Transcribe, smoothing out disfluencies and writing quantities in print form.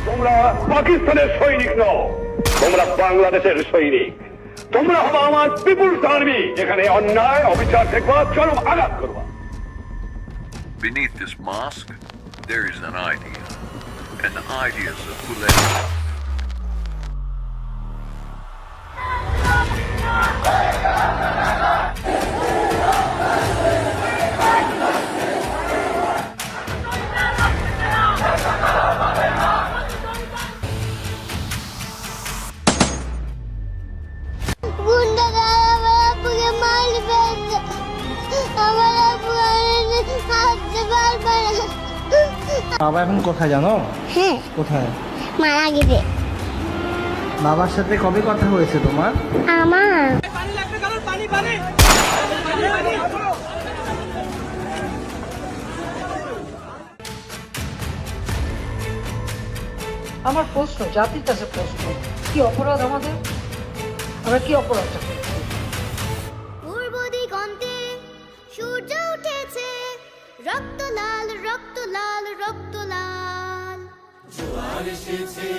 তোমরা পাকিস্তানের সৈনিক নও, তোমরা বাংলাদেশের সৈনিক। তোমরা হবো আমার পিপুলস আর্মি, যেখানে অন্যায় অবিচার দেখবা, চরম আঘাত করবা। Beneath this mask, there is an idea. And the idea is a bullet. বাবা এখন কোথায় জানো? হ্যাঁ, কোথায়? মারা গেছে। বাবার সাথে কবে কথা হয়েছে তোমার? আমার আমার প্রশ্ন, জাতির কাছে প্রশ্ন, কি অপরাধ আমাদের? আমরা কি অপরাধটা করছি? পূর্ব দিগন্তে সূর্য উঠেছে, রক্ত লাল রক্ত লাল রক্ত লাল। জোয়ার এসেছে